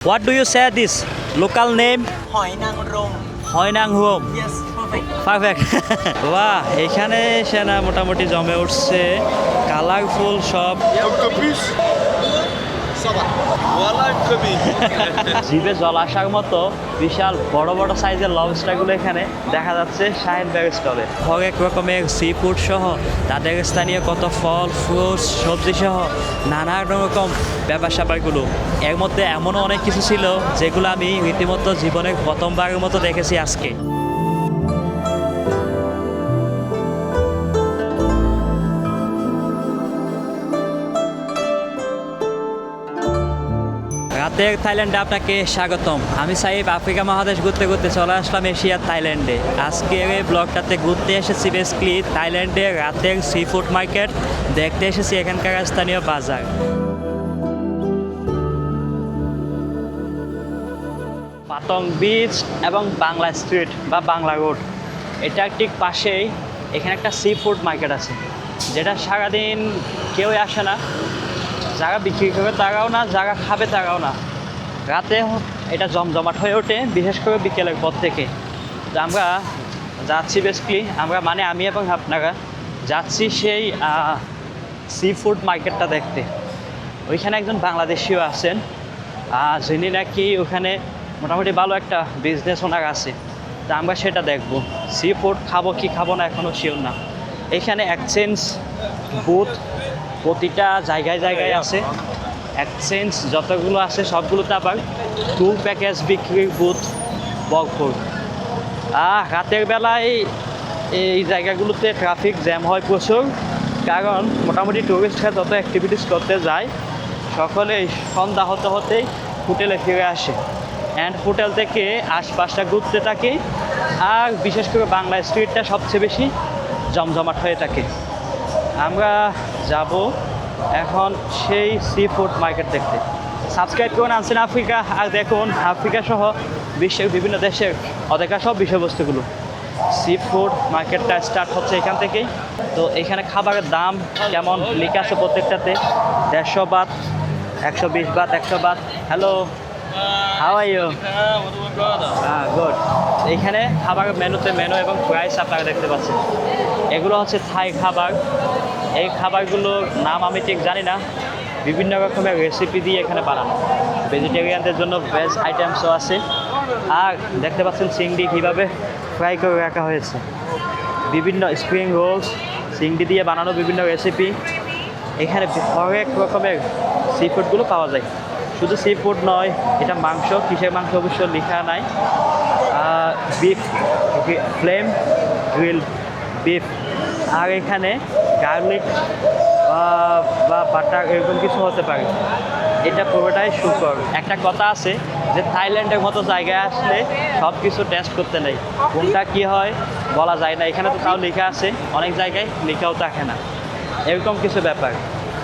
What do you say this local name? হয় নাং রোম। হয়নাং হোম। Yes, perfect. পারফেক্ট। বাহ, এখানে সেনা মোটামুটি জমে উঠছে কালারফুল সব Octopus? Ça va. Voilà un crevé. জিভে জল আসার মতো বিশাল বড় বড় সাইজের লবস্টারগুলো এখানে দেখা যাচ্ছে শাহিন ব্যাগ স্টলে। হরেক রকমের সি ফুড সহ তাদের স্থানীয় কত ফল ফ্রুটস সবজি সহ নানা রকম ব্যাপার স্যাপারগুলো। এর মধ্যে এমনও অনেক কিছু ছিল যেগুলো আমি রীতিমতো জীবনের প্রথমবারের মতো দেখেছি আজকে। রাতের থাইল্যান্ডে আপনাকে স্বাগতম। আমি সাইব আফ্রিকা মহাদেশ ঘুরতে ঘুরতে চলে আসলাম এশিয়ার থাইল্যান্ডে। আজকের এই ব্লগটাতে ঘুরতে এসেছি বেসিক্যালি থাইল্যান্ডের রাতের সি ফুড মার্কেট দেখতে এসেছি, এখানকার স্থানীয় বাজার। পাতং বিচ এবং বাংলা স্ট্রিট বা বাংলা রোড, এটা ঠিক পাশেই এখানে একটা সি ফুড মার্কেট আছে, যেটা সারাদিন কেউই আসে না। যারা বিক্রি করে তারাও না, যারা খাবে তারাও না। রাতে এটা জমজমাট হয়ে ওঠে, বিশেষ করে বিকেলের পর থেকে। তো আমরা যাচ্ছি বেসিক্যালি আমি এবং আপনারা যাচ্ছি সেই সি ফুড মার্কেটটা দেখতে। ওইখানে একজন বাংলাদেশিও আছেন, যিনি নাকি ওখানে মোটামুটি ভালো একটা বিজনেস ওনার আছে। তা আমরা সেটা দেখব। সি ফুড খাবো কি খাবো না এখনও শিওর না। এখানে এক্সচেঞ্জ বুথ প্রতিটা জায়গায় জায়গায় আছে। এক্সচেঞ্জ যতগুলো আছে সবগুলোতে আবার ট্যুর প্যাকেজ বিক্রির বুথ ভরপুর। রাতের বেলায় এই জায়গাগুলোতে ট্রাফিক জ্যাম হয় প্রচুর, কারণ মোটামুটি টুরিস্টরা যত অ্যাক্টিভিটিস করতে যায় সকলেই সন্ধ্যা হতে হতেই হোটেলে ফিরে আসে, অ্যান্ড হোটেল থেকে আশপাশটা ঘুরতে থাকে। আর বিশেষ করে বাংলা স্ট্রিটটা সবচেয়ে বেশি জমজমাট হয়ে থাকে। আমরা যাব এখন সেই সি ফুড মার্কেট দেখতে। সাবস্ক্রাইব করুন আনসিন আফ্রিকা, আর দেখুন আফ্রিকা সহ বিশ্বের বিভিন্ন দেশের অধিকার সব বিষয়বস্তুগুলো। সি ফুড মার্কেটটা স্টার্ট হচ্ছে এখান থেকেই। তো এখানে খাবারের দাম কেমন লেখা আছে প্রত্যেকটাতে। 150 Baat, 120 baht, 100 baht. Hello, how are you? Good. এইখানে খাবারের মেনুতে মেনু এবং প্রাইস আপনারা দেখতে পাচ্ছেন। এগুলো হচ্ছে থাই খাবার। এই খাবারগুলোর নাম আমি ঠিক জানি না, বিভিন্ন রকমের রেসিপি দিয়ে এখানে বানানো। ভেজিটেরিয়ানদের জন্য ভেজ আইটেমসও আছে। আর দেখতে পাচ্ছেন চিংড়ি কীভাবে ফ্রাই করে রাখা হয়েছে। বিভিন্ন স্প্রিং রোলস, চিংড়ি দিয়ে বানানো বিভিন্ন রেসিপি। এখানে হরেক রকমের সি ফুডগুলো পাওয়া যায়। শুধু সি ফুড নয়, এটা মাংস, কিসের মাংস অবশ্য লেখা নাই। Beef, flame grill beef. আর এখানে গার্লিক বা বাটার এরকম কিছু হতে পারে। এটা পুরোটাই শুকর। একটা কথা আছে যে থাইল্যান্ডের মতো জায়গায় আসলে সব কিছু টেস্ট করতে নেই, কোনটা কী হয় বলা যায় না। এখানে তো তাও লেখা আছে, অনেক জায়গায় লেখাও থাকে না, এরকম কিছু ব্যাপার।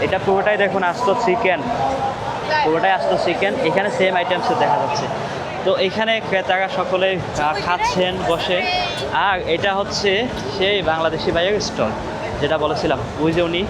এটা পুরোটাই দেখুন আস্ত চিকেন, পুরোটাই আস্ত চিকেন। এখানে সেম আইটেমসে দেখা যাচ্ছে। তো এখানে ক্রেতারা সকলে খাচ্ছেন বসে। আর এটা হচ্ছে সেই বাংলাদেশি ভাইয়ের স্টল, যেটা বলেছিলাম। ওই যে উনি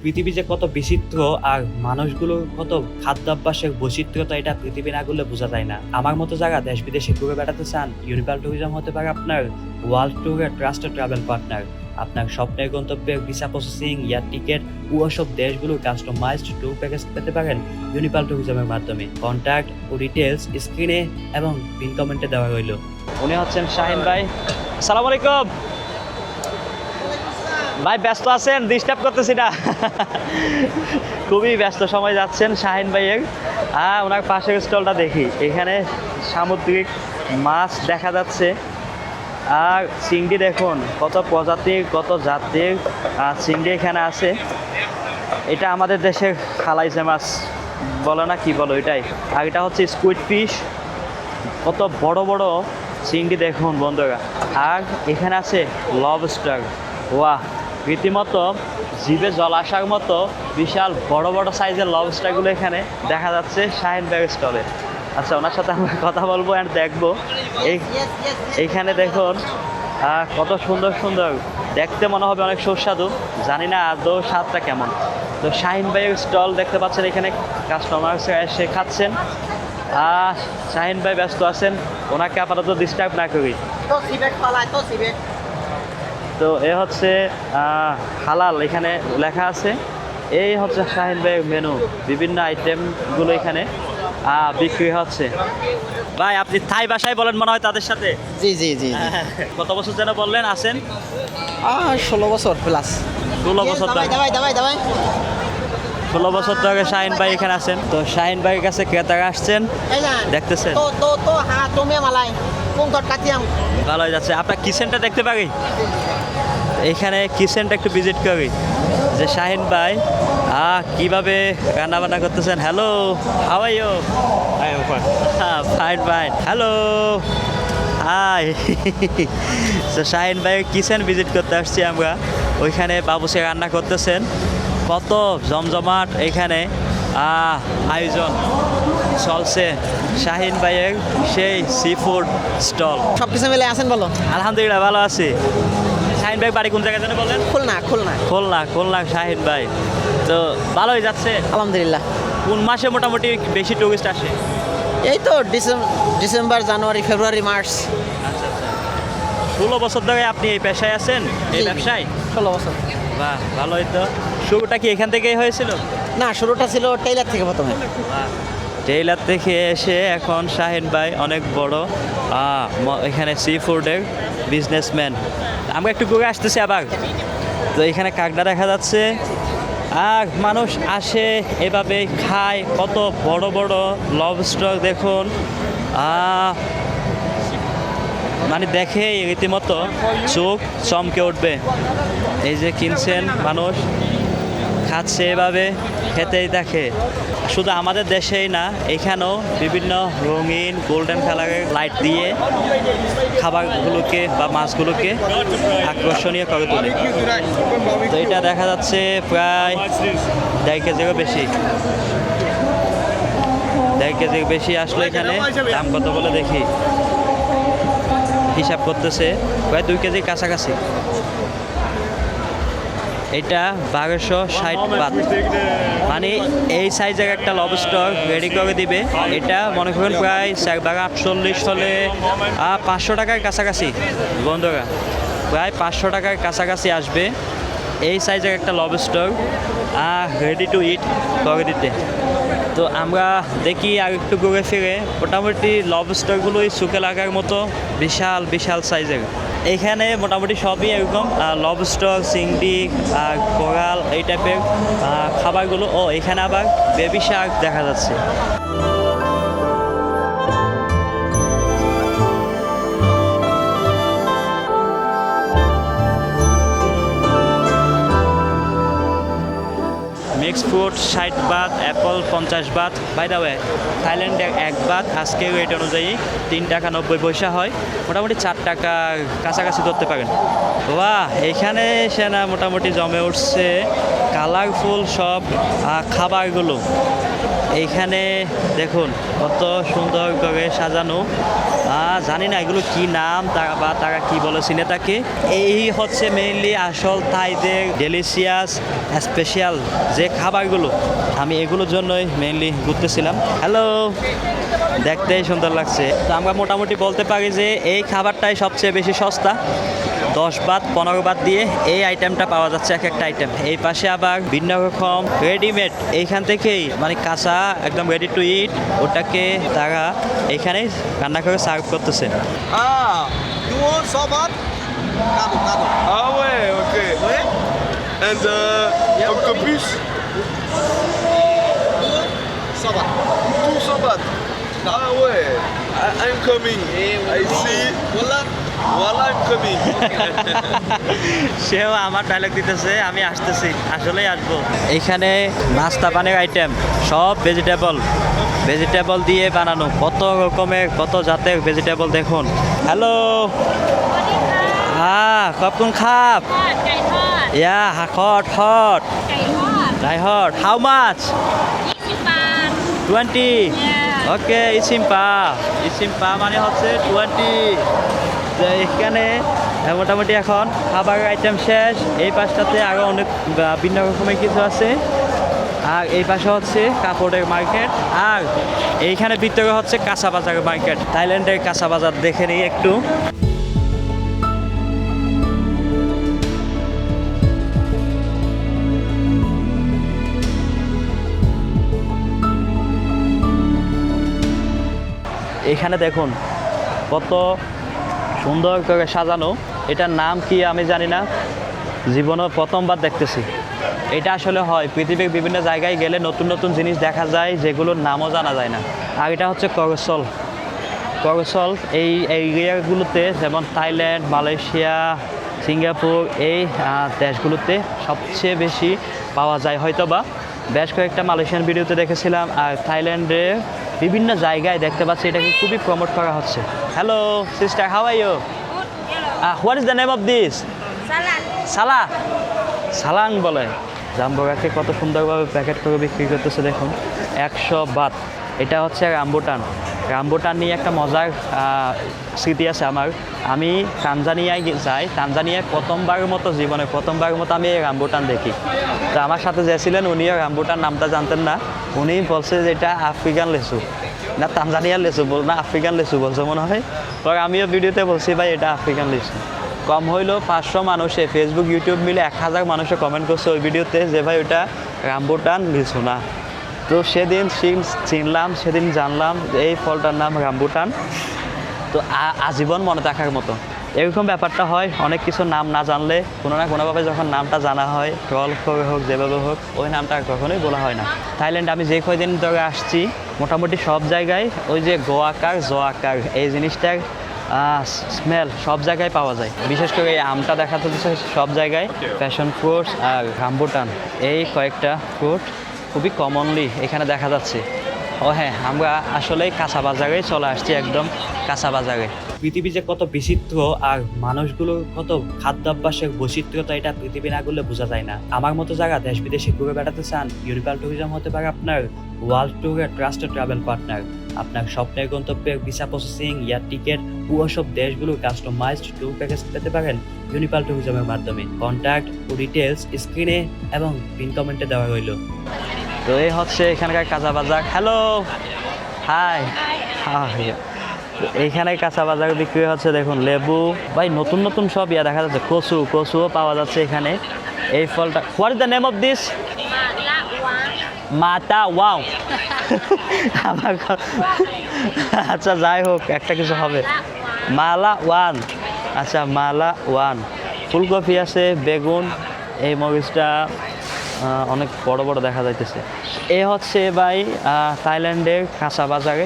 পৃথিবী যে কত বিচিত্র আর মানুষগুলোর কত খাদ্যাভ্যাসের বৈচিত্র্যতা, এটা পৃথিবী না করলে বোঝা যায় না। আমার মতো জায়গা দেশ বিদেশে ঘুরে বেড়াতে চান, ইউনিপাল ট্যুরিজম হতে পারে আপনার ওয়ার্ল্ড ট্যুরের ট্রাস্টেড ট্রাভেল পার্টনার। আপনার স্বপ্নের গন্তব্যের ভিসা প্রসেসিং, এয়ার টিকেট ও সব দেশগুলোর কাস্টমাইজড ট্যুর প্যাকেজ পেতে পারেন ইউনিপাল ট্যুরিজমের মাধ্যমে। কন্ট্যাক্ট ও ডিটেলস স্ক্রিনে এবং পিন কমেন্টে দেওয়া রইল। উনি হচ্ছেন শাহিন ভাই। আসসালামু আলাইকুম ভাই, ব্যস্ত আছেন? ডিস্টার্ব করতেছি না? খুবই ব্যস্ত সময় যাচ্ছেন শাহিন ভাইয়ের। ওনার পাশের স্টলটা দেখি, এখানে সামুদ্রিক মাছ দেখা যাচ্ছে। আর চিংড়ি দেখুন, কত প্রজাতির কত জাতির চিংড়ি এখানে আছে। এটা আমাদের দেশের খালাইছে মাছ বলো না কি বলো, এটাই। আর এটা হচ্ছে স্কুইড ফিশ, কত বড় বড় চিংড়ি দেখুন বন্ধুরা। আর এখানে আছে লবস্টার। ওয়াহ, রীতিমতো জিভে জল আসার মতো বিশাল বড় বড় সাইজের লবস্টারগুলো এখানে দেখা যাচ্ছে শাহিন ব্যাগ স্টলে। আচ্ছা, ওনার সাথে আমরা কথা বলবো অ্যান্ড দেখবো। এইখানে দেখুন কত সুন্দর সুন্দর, দেখতে মনে হবে অনেক সুস্বাদু, জানি না আদৌ স্বাদটা কেমন। তো শাহিন ভাইয়ের স্টল দেখতে পাচ্ছেন, এখানে কাস্টমার এসে খাচ্ছেন। শাহিন ভাই ব্যস্ত আছেন, ওনাকে আপাতত ডিস্টার্ব না করি। তো সিবেট পালায় তো সিবেট। তো এ হচ্ছে হালাল, এখানে লেখা আছে। এই হচ্ছে শাহিন ভাইয়ের মেনু, বিভিন্ন আইটেমগুলো এখানে বিক্রি হচ্ছে। ভাই আপনি থাই ভাষায় বলেন মনে হয় তাদের সাথে? জি জি জি কত বছর যেন বললেন আছেন? 16 বছর প্লাস। 16 বছর ধরে। দাবাই দাবাই দাবাই 16 বছর ধরে শাহিন ভাই এখানে আছেন। তো শাহিন ভাইয়ের কাছে ক্রেতারা আসছেন, এই না দেখতেছেন তো তো তো হ্যাঁ তুমি মালাই কোন কট কাটিয়াম। ভালো হয়ে যাচ্ছে। আপনার কিচেনটা দেখতে পারি, এখানে কিচেনটা একটু ভিজিট করি যে শাহিন ভাই কিভাবে রান্না বান্না করতেছেন। Hello, how are you? Fine fine, hello hi. তো শাহিন ভাইয়ের কিচেন ভিজিট করতে আসছি আমরা। ওইখানে বাবুসে রান্না করতেছেন, কত জমজমাট এখানে আয়োজন চলছে শাহিন ভাইয়ের সেই সি ফুড স্টল। সব কিছু মিলে আছেন বলো? আলহামদুলিল্লাহ ভালো আছি। শাহিন ভাই বাড়ি কোন জায়গায় যেন বলেন? খুলনা খুলনা। খুলনা, খুলনা শাহিন ভাই। তো ভালোই যাচ্ছে। আলহামদুলিল্লাহ। কোন মাসে মোটামুটি বেশি টুরিস্ট আসে? এই তো ডিসেম্বর জানুয়ারি ফেব্রুয়ারি মার্চ। আচ্ছা আচ্ছা। 16 বছর ধরে আপনি এই পেশায় আছেন, এই জি। ব্যবসায়? 16 বছর। বাহ, ভালোই তো। শুরুটা কি এখান থেকেই হয়েছিল? না, শুরুটা ছিল টেইলার থেকে প্রথমে। টেইলার থেকে এসে এখন শাহিন ভাই অনেক বড় এখানে সি ফুডের বিজনেসম্যান। আমরা একটু ঘুরে আসতেছি আবার। তো এখানে কাকড়া দেখা যাচ্ছে, আর মানুষ আসে এভাবে খায়। কত বড় বড় লবস্টার দেখুন, মানে দেখে রীতিমতো চোখ চমকে উঠবে। এই যে কিনছেন মানুষ, খাচ্ছে এভাবে, খেতেই দেখে। শুধু আমাদের দেশেই না, এখানেও বিভিন্ন রঙিন গোল্ডেন কালারের লাইট দিয়ে খাবারগুলোকে বা মাছগুলোকে আকর্ষণীয় করে তোলে। তো এটা দেখা যাচ্ছে প্রায় 1.5 কেজিরও বেশি। 1.5 কেজির বেশি আসলো এখানে। দাম কত বলে দেখি, হিসাব করতেছে প্রায় 2 কেজির কাছাকাছি। এটা 1260 বাত, মানে এই সাইজের একটা লবস্টার রেডি করে দিবে। এটা মনে করেন প্রায় 4/48 হলে 500 টাকার কাছাকাছি। বন্ধুরা, প্রায় 500 টাকার কাছাকাছি আসবে এই সাইজের একটা লবস্টার রেডি টু ইট করে দিতে। তো আমরা দেখি আর একটু ঘুরে ফিরে, মোটামুটি লবস্টারগুলোই শুকে লাগার মতো বিশাল বিশাল সাইজের। এখানে মোটামুটি সবই এরকম লবস্টার, চিংড়ি, কোরাল এই টাইপের খাবারগুলো। ও এখানে আবার বেবি শার্ক দেখা যাচ্ছে। Mix fruit 60 Baat, Apple 50 Baat. By the way, থাইল্যান্ডে 1 বাত আজকে রেট অনুযায়ী 3 টাকা 90 পয়সা হয়, মোটামুটি 4 টাকা কাছাকাছি ধরতে পারেন। বাহ, এখানে এসে না মোটামুটি জমে উঠছে কালারফুল সব খাবারগুলো। এইখানে দেখুন কত সুন্দর করে সাজানো। জানি না এগুলো কি নাম তারা কি বলে চিনে থাকে। এই হচ্ছে মেইনলি আসল থাইদের ডেলিশিয়াস স্পেশাল যে খাবারগুলো। আমি এগুলোর জন্যই মেইনলি ঘুরতেছিলাম। হ্যালো, দেখতেই সুন্দর লাগছে। তো আমরা মোটামুটি বলতে পারি যে এই খাবারটাই সবচেয়ে বেশি সস্তা। 10 বাত 15 বাত দিয়ে এই আইটেমটা পাওয়া যাচ্ছে, এক একটা আইটেম। এই পাশে আবার ভিন্ন রকম রেডিমেড এইখান থেকেই, মানে কাঁচা একদম রেডি টু ইট, ওটাকে তারা এখানেই রান্না করে সার্ভ করতেছে। You want sobat? Kado. Ah ouais, ok. Ouais. And octopus, Sobat. 200 baht. Ah ouais, I'm coming. I see. Wallah. Voila, I'm coming. সেও আমার ডায়লগ দিতেছে, আমি আসতেছি, আসলেই আসবো। এখানে নাস্তা পানির আইটেম সব ভেজিটেবল দিয়ে বানানো, কত রকমের কত জাতের ভেজিটেবল দেখুন। হ্যালো, খবকুন খাপ? ทอดไก่ทอด ইয়া হট ไก่ทอด রাই hot, how much? 20 บาท 20। Yeah. Okay, ইসিম্পা মানে হচ্ছে 20। তো এখানে মোটামুটি এখন খাবার আইটেম শেষ। এই পাশটাতে আরও অনেক ভিন্ন রকমের কিছু আছে। আর এই পাশে হচ্ছে কাপড়ের মার্কেট, আর এইখানে ভিতরে হচ্ছে কাঁচা বাজারের মার্কেট। থাইল্যান্ডের কাঁচা বাজার দেখে নিই একটু। এখানে দেখুন কত সুন্দর করে সাজানো। এটার নাম কি আমি জানি না, জীবনে প্রথমবার দেখতেছি। এটা আসলে হয় পৃথিবীর বিভিন্ন জায়গায় গেলে নতুন নতুন জিনিস দেখা যায় যেগুলোর নামও জানা যায় না। আর এটা হচ্ছে করসল। করসল এই এরিয়াগুলোতে যেমন থাইল্যান্ড, মালয়েশিয়া, সিঙ্গাপুর এই দেশগুলোতে সবচেয়ে বেশি পাওয়া যায় হয়তো বা। বেশ কয়েকটা মালয়েশিয়ান ভিডিওতে দেখেছিলাম, আর থাইল্যান্ডে বিভিন্ন জায়গায় দেখতে পাচ্ছি এটাকে খুবই প্রমোট করা হচ্ছে। Hello sister, how are you? What is the name of this? Salad. সালা, সালাং বলে। জাম্বোরাকে কত সুন্দরভাবে প্যাকেট করে বিক্রি করতেছে দেখুন। 100 বাত। এটা হচ্ছে রামবুটান। রামবুটান নিয়ে একটা মজার স্মৃতি আছে আমার। আমি তানজানিয়ায় যাই, তানজানিয়ায় প্রথমবারের মতো জীবনে প্রথমবারের মতো আমি এই রামবুটান দেখি। তো আমার সাথে যে ছিলেন উনিও রামবুটান নামটা জানতেন না। উনি বলছে যে এটা আফ্রিকান লেচু, না তানজানিয়ার লেচু বল, না আফ্রিকান লেচু বলছে মনে হয়। পরে আমিও ভিডিওতে বলছি ভাই এটা আফ্রিকান লেচু। কম হইলো 500 মানুষে, ফেসবুক ইউটিউব মিলে 1000 মানুষে কমেন্ট করছে ওই ভিডিওতে যে ভাই ওটা রামবুটান লিচু না। তো সেদিন চিনলাম, সেদিন জানলাম এই ফলটার নাম রামবুটান। তো আজীবন মনে রাখার মতো এরকম ব্যাপারটা হয়। অনেক কিছু নাম না জানলে কোনো না কোনোভাবে যখন নামটা জানা হয়, ট্রল করে হোক যেভাবে হোক, ওই নামটা আর কখনোই বলা হয় না। থাইল্যান্ড আমি যে কয়দিন ধরে আসছি মোটামুটি সব জায়গায় ওই যে গোয়াকার জোয়াকার এই জিনিসটার স্মেল সব জায়গায় পাওয়া যায়। বিশেষ করে এই আমটা দেখা যাচ্ছে সব জায়গায়। প্যাশন ফ্রুটস আর রামবুটান এই কয়েকটা ফ্রুট খুবই কমনলি এখানে দেখা যাচ্ছে। ও হ্যাঁ, আমরা আসলেই কাঁচা বাজারেই চলে আসছি, একদম কাঁচা বাজারে। পৃথিবী যে কত বিচিত্র আর মানুষগুলোর কত খাদ্যাভ্যাসের বৈচিত্র্যতা, এটা পৃথিবী না করলে বোঝা যায় না। আমার মতো জায়গা দেশ বিদেশে ঘুরে বেড়াতে চান, ইউনিপাল ট্যুরিজম হতে পারে আপনার ওয়ার্ল্ড ট্যুরের ট্রাস্টেড ট্রাভেল পার্টনার। আপনার স্বপ্নের গন্তব্যের ভিসা প্রসেসিং, এয়ার টিকেট, পুরো সব দেশগুলোর কাস্টমাইজড ট্যুর প্যাকেজ পেতে পারেন ইউনিপাল ট্যুরিজমের মাধ্যমে। কন্ট্যাক্ট ও ডিটেলস স্ক্রিনে এবং পিন কমেন্টে দেওয়া রইল। তো এই হচ্ছে এখানকার কাঁচা বাজার। Hello, hi, hi. এইখানে কাঁচা বাজার বিক্রি হচ্ছে দেখুন। লেবু ভাই নতুন নতুন সব দেখা যাচ্ছে। কচুও পাওয়া যাচ্ছে এখানে। এই ফলটা, what is the name of this? মাতা ওয়াও। আমার আচ্ছা যাই হোক, একটা কিছু হবে। মালা ওয়ান। আচ্ছা মালা ওয়ান। ফুলকপি আছে, বেগুন, এই মরিচটা অনেক বড় বড় দেখা যাইতেছে। এ হচ্ছে ভাই থাইল্যান্ডের কাঁচা বাজারে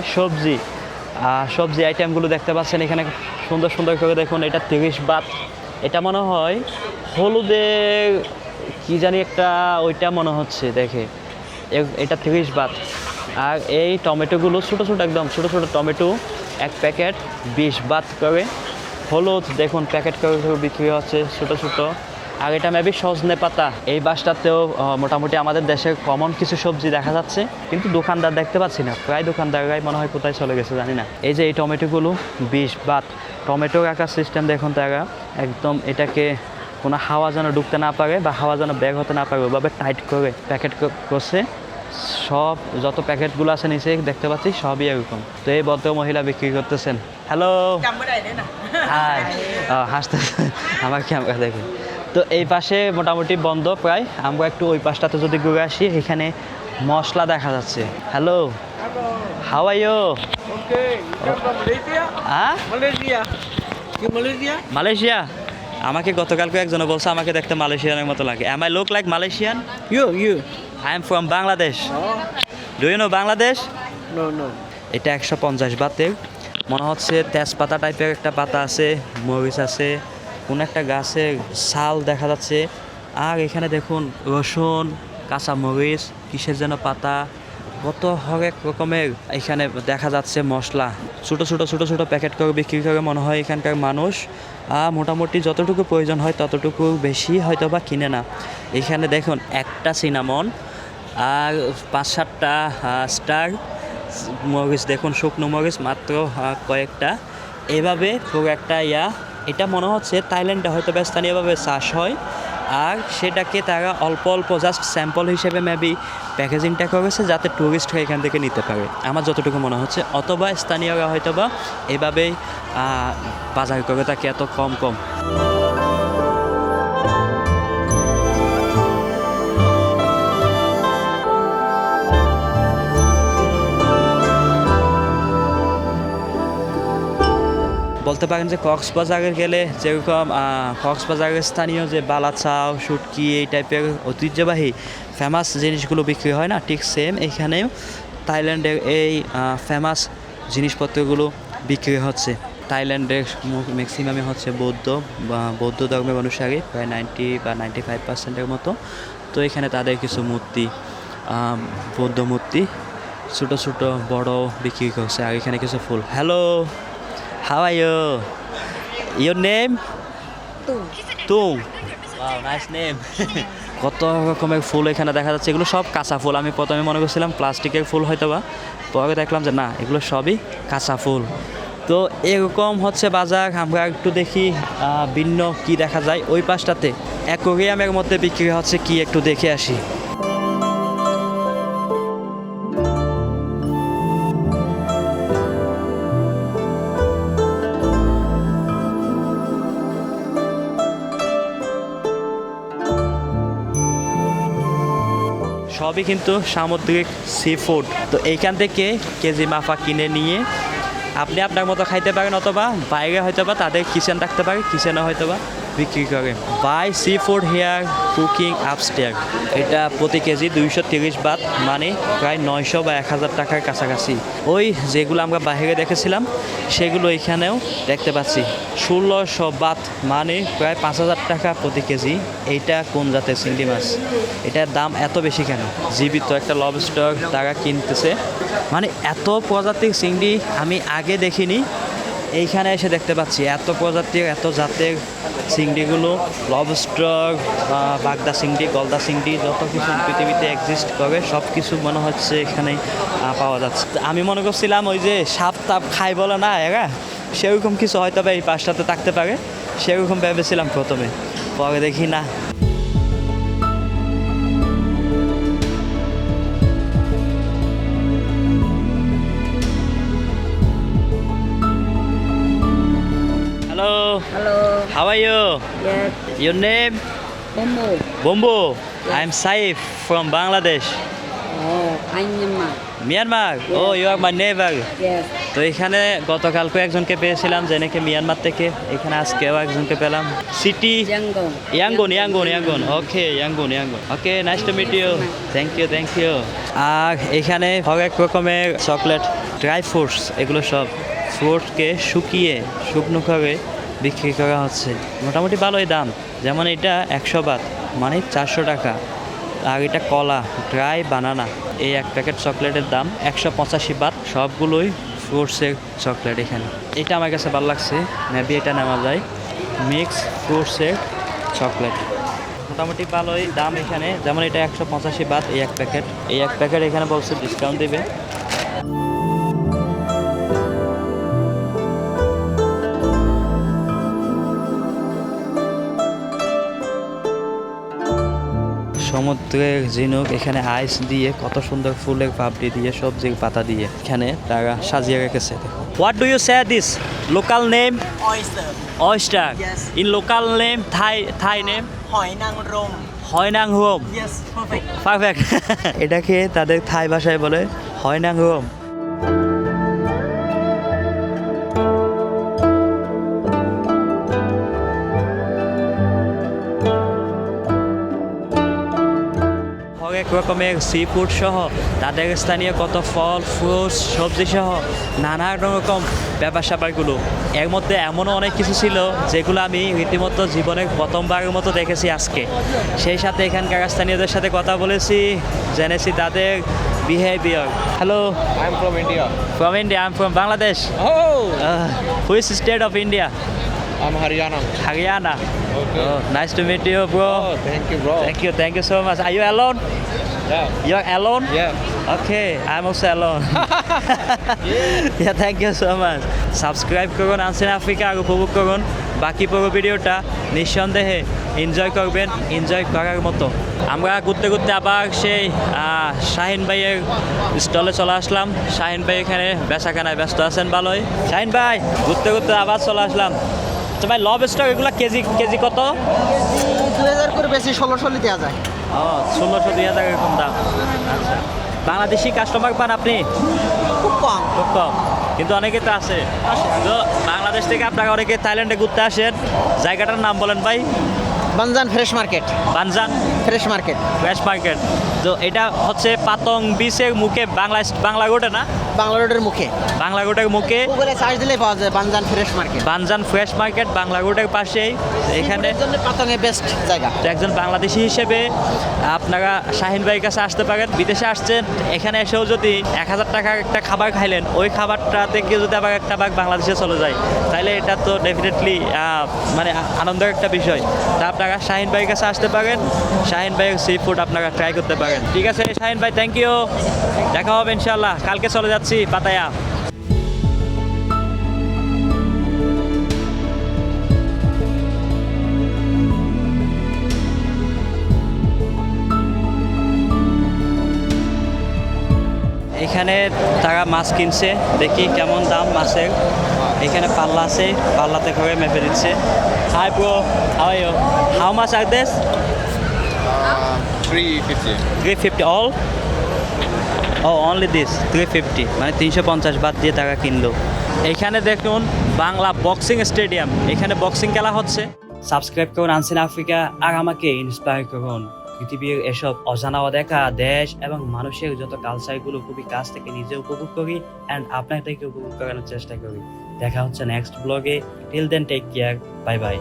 সবজি আইটেমগুলো দেখতে পাচ্ছেন এখানে সুন্দর সুন্দর করে দেখুন। এটা 30 বাত। এটা মনে হয় হলুদের কি জানি একটা, ওইটা মনে হচ্ছে দেখে। এটা 30 বাত। আর এই টমেটোগুলো ছোটো ছোটো, একদম ছোটো ছোটো টমেটো, এক প্যাকেট 20 বাত করে। হলুদ দেখুন প্যাকেট করে বিক্রি হচ্ছে ছোটো ছোটো। আর এটা মেবি সজনে পাতা। এই বাসটাতেও মোটামুটি আমাদের দেশের কমন কিছু সবজি দেখা যাচ্ছে, কিন্তু দোকানদার দেখতে পাচ্ছি না। প্রায় দোকানদাররাই মনে হয় কোথায় চলে গেছে জানি না। এই যে এই টমেটোগুলো 20 বাত। টমেটো রাখার সিস্টেম দেখুন তারা একদম, এটাকে কোনো হাওয়া যেন ঢুকতে না পারে বা হাওয়া যেন ব্যাগ হতে না পারে ওইভাবে টাইট করে প্যাকেট করছে। সব যত প্যাকেটগুলো আছে নিচে দেখতে পাচ্ছি সবই এরকম। তো এই ভদ্র মহিলা বিক্রি করতেছেন। Hello, hi. হাসতেছে আমার ক্যামেরা দেখে। তো এই পাশে মোটামুটি বন্ধ প্রায়। আমরা একটু ওই পাশটাতে যদি ঘুরে আসি, এখানে মশলা দেখা যাচ্ছে। Hello, how are you? Okay, you come from Malaysia? হ্যাঁ, Malaysia. You Malaysia? মালয়েশিয়া। আমাকে গতকালকে একজনে বলছে আমাকে দেখতে মালয়েশিয়ানের মতো লাগে। Am I look like Malaysian? You. I am from Bangladesh. Oh, Do you know Bangladesh? no. এটা 150 বাতের। মনে হচ্ছে তেজপাতা টাইপের একটা পাতা আছে, মরিচ আছে, কোন একটা গাছের ছাল দেখা যাচ্ছে। আর এখানে দেখুন রসুন, কাঁচা মরিচ, কিসের যেন পাতা, কত হরেক রকমের এখানে দেখা যাচ্ছে মশলা। ছোটো ছোটো প্যাকেট করে বিক্রি করে মনে হয় এখানকার মানুষ মোটামুটি যতটুকু প্রয়োজন হয় ততটুকু বেশি হয়তো বা কিনে না। এখানে দেখুন একটা সিনামন আর 5-7টা স্টার মরিচ দেখুন, শুকনো মরিচ মাত্র কয়েকটা। এভাবে পুরো একটা এটা মনে হচ্ছে থাইল্যান্ডে হয়তো স্থানীয়ভাবে চাষ হয়। আর সেটাকে তারা অল্প অল্প জাস্ট স্যাম্পল হিসেবে মেবি প্যাকেজিংটা করেছে যাতে টুরিস্টরা এখান থেকে নিতে পারে আমার যতটুকু মনে হচ্ছে, অথবা স্থানীয়রা হয়তো বা এভাবেই বাজার করে থাকে এত কম কম। বলতে পারেন যে কক্সবাজারে গেলে যেরকম কক্সবাজারের স্থানীয় যে বালাচাও শুটকি এই টাইপের ঐতিহ্যবাহী ফেমাস জিনিসগুলো বিক্রি হয় না, ঠিক সেম এখানেও থাইল্যান্ডের এই ফেমাস জিনিসপত্রগুলো বিক্রি হচ্ছে। থাইল্যান্ডের ম্যাক্সিমামই হচ্ছে বৌদ্ধ ধর্মের অনুসারী, প্রায় 90 বা 95% মতো। তো এখানে তাদের কিছু মূর্তি, বৌদ্ধ মূর্তি ছোটো ছোটো বড় বিক্রি করছে, আর এখানে কিছু ফুল। Hello, how are you? Your name? Tung. Wow, nice name. কত রকমের ফুল এখানে দেখা যাচ্ছে, এগুলো সব কাঁচা ফুল। আমি প্রথমে মনে করছিলাম প্লাস্টিকের ফুল হয়তো বা, পরে দেখলাম যে না, এগুলো সবই কাঁচা ফুল। তো এরকম হচ্ছে বাজার। আমরা একটু দেখি ভিন্ন কি দেখা যায় ওই পাশটাতে। অ্যাকোরিয়ামের মধ্যে বিক্রি হচ্ছে কি, একটু দেখে আসি। সবই কিন্তু সামুদ্রিক সি ফুড। তো এইখান থেকে কেজি মাফা কিনে নিয়ে আপনি আপনার মতো খাইতে পারেন, অথবা বাইরে হয়তো বা তাদের কিচেন রাখতে পারে, কিচেনে হয়তো বা বিক্রি করে। Buy seafood here cooking upstairs. এটা প্রতি কেজি 230 বাত, মানে প্রায় 900 বা 1000 টাকার কাছাকাছি। ওই যেগুলো আমরা বাইরে দেখেছিলাম সেগুলো এখানেও দেখতে পাচ্ছি। 1600 বাত, মানে প্রায় 5000 টাকা প্রতি কেজি। এইটা কোন জাতের চিংড়ি মাছ? এটার দাম এত বেশি কেন? জীবিত একটা লবস্টার তারা কিনতেছে, মানে এত প্রজাতির চিংড়ি আমি আগে দেখিনি, এইখানে এসে দেখতে পাচ্ছি এত প্রজাতির এত জাতের চিংড়িগুলো। লবস্টার, বাগদা চিংড়ি, গলদা চিংড়ি, যত কিছু পৃথিবীতে এক্সিস্ট করে সব কিছু মনে হচ্ছে এখানে পাওয়া যাচ্ছে। আমি মনে করছিলাম ওই যে সাপ তাপ খাই বলে না এরা, সেরকম কিছু হয়তো বা এই পাশটাতে থাকতে পারে, সেরকম ভেবেছিলাম প্রথমে, পরে দেখি না। Hello. How are you? Yes. Your name? Bombo. Bombo. I'm Saif from Bangladesh. Oh, I'm Myanmar. Myanmar? Oh, you are my neighbor. Yes. তো এখানে গতকালকে একজনকে পেয়েছিলাম যে নাকি মিয়ানমার থেকে, এখানে আজকেও একজনকে পেলাম। City Yangon. Okay, Yangon. Okay, nice to meet you. Thank you. আর এখানে হরেক রকমের চকলেট, ড্রাই ফ্রুটস, এগুলো সব ফ্রুটকে শুকনো করে বিক্রি করা হচ্ছে। মোটামুটি ভালোই দাম। যেমন এটা 100 বাত, মানে 400 টাকা। আর এটা কলা, ড্রাই বানানা, এই এক প্যাকেট চকলেটের দাম 185 বাত। সবগুলোই ফ্রুটসের চকলেট এখানে। এটা আমার কাছে ভালো লাগছে, মেবি এটা নেওয়া যায়। মিক্স ফ্রুটসের চকলেট, মোটামুটি ভালোই দাম এখানে। যেমন এটা 185 বাত এই এক প্যাকেট এখানে বলছে ডিসকাউন্ট দেবে। সমুদ্রের ঝিনুক, এখানে আইস দিয়ে কত সুন্দর ফুলের পাপড়ি দিয়ে সবজির পাতা দিয়ে এখানে তারা সাজিয়ে রেখেছে। What do you say this local name? Oyster. Yes. In local name, Thai name? Hỏi nang rôm. হয়নাং হোম। Yes, perfect. পারফেক্ট। এটাকে তাদের থাই ভাষায় বলে হয়নাং হোম। হরেক রকমের সি ফুড সহ তাদের স্থানীয় কত ফল, ফ্রুটস, সবজি সহ নানা রকম ব্যাপার স্যাপারগুলো। এর মধ্যে এমনও অনেক কিছু ছিল যেগুলো আমি রীতিমতো জীবনের প্রথমবারের মতো দেখেছি আজকে। সেই সাথে এখানকার স্থানীয়দের সাথে কথা বলেছি, জেনেছি তাদের behaviour. Hello, I'm from India. From India, I am from Bangladesh. Oh, which state of India? I'm Haryana. Haryana. Okay. Oh, nice to meet you, bro. Oh, thank you, bro. Thank you so much. Are you alone? Yeah. You're alone? Yeah. Okay, I'm also alone. Yeah, thank you so much. Subscribe করুন, unseen Africa আর উপভোগ করুন। বাকি পুরো ভিডিওটা নিঃসন্দেহে enjoy করবেন, enjoy করার মতো। আমরা ঘুরতে ঘুরতে আবার সেই শাহিন ভাইয়ের স্টলে চলে আসলাম। শাহিন ভাই এখানে বেচাকেনায় ব্যস্ত আছেন ভালোই। শাহিন ভাই, ঘুরতে ঘুরতে আবার চলে আসলাম। তো ভাই লবস্টার এগুলো কেজি কেজি কত? 2000 করে বেশি 1600 দেওয়া যায়। ও 1600-2000 এরকম দাম। আচ্ছা, বাংলাদেশি কাস্টমার পান আপনি? খুব কম। খুব কম, কিন্তু অনেকে তো আছে। তো বাংলাদেশ থেকে আপনারা অনেকে থাইল্যান্ডে ঘুরতে আসেন। জায়গাটার নাম বলেন ভাই। Banzaan fresh market. Banzaan fresh market. Fresh market. তো এটা হচ্ছে পাতং বিচের মুখে, বাংলা রোডে না? বাংলা রোডের মুখে। বাংলা রোডের মুখে গুগলে সার্চ দিলেই পাওয়া যায় Banzaan fresh market. Banzaan fresh market Bangla রোডের পাশেই। এখানে এর জন্য পাতংয়ে বেস্ট জায়গা। তো একজন বাংলাদেশি হিসেবে আপনারা শাহিন ভাইয়ের কাছে আসতে পারেন। বিদেশে আসছেন, এখানে এসেও যদি 1000 টাকার একটা খাবার খাইলেন, ওই খাবারটা থেকে যদি আবার একটা ভাগ বাংলাদেশে চলে যায়, তাহলে এটা তো ডেফিনেটলি মানে আনন্দের একটা বিষয়। তা আপনারা শাহিন ভাইয়ের কাছে আসতে পারেন, শাহিন ভাইয়ের সি ফুড আপনারা ট্রাই করতে পারেন। ঠিক আছে শাহিন ভাই, থ্যাংক ইউ। দেখা হবে ইনশাল্লাহ। কালকে চলে যাচ্ছি পাতায়া। এখানে তারা মাছ কিনছে, দেখি কেমন দাম মাছের। এখানে পাল্লা আছে, পাল্লাতে করে মেপে দিচ্ছে। Hi bro, how are you? How much are this? 350. 350 all? Oh only this 350, মানে 350 বাদ দিয়ে টাকা কিনলো। এখানে দেখুন বাংলা বক্সিং স্টেডিয়াম, এখানে বক্সিং খেলা হচ্ছে। সাবস্ক্রাইব করুন আনসিন আফ্রিকা, আর আমাকে ইন্সপায়ার করুন। পৃথিবীর এসব অজানা অদেখা দেশ এবং মানুষের যত কালচারগুলো খুবই কাছ থেকে নিজে উপভোগ করি অ্যান্ড আপনাদেরকে উপভোগ করানোর চেষ্টা করি। দেখা হচ্ছে নেক্সট ব্লগে। Till then take care, bye by.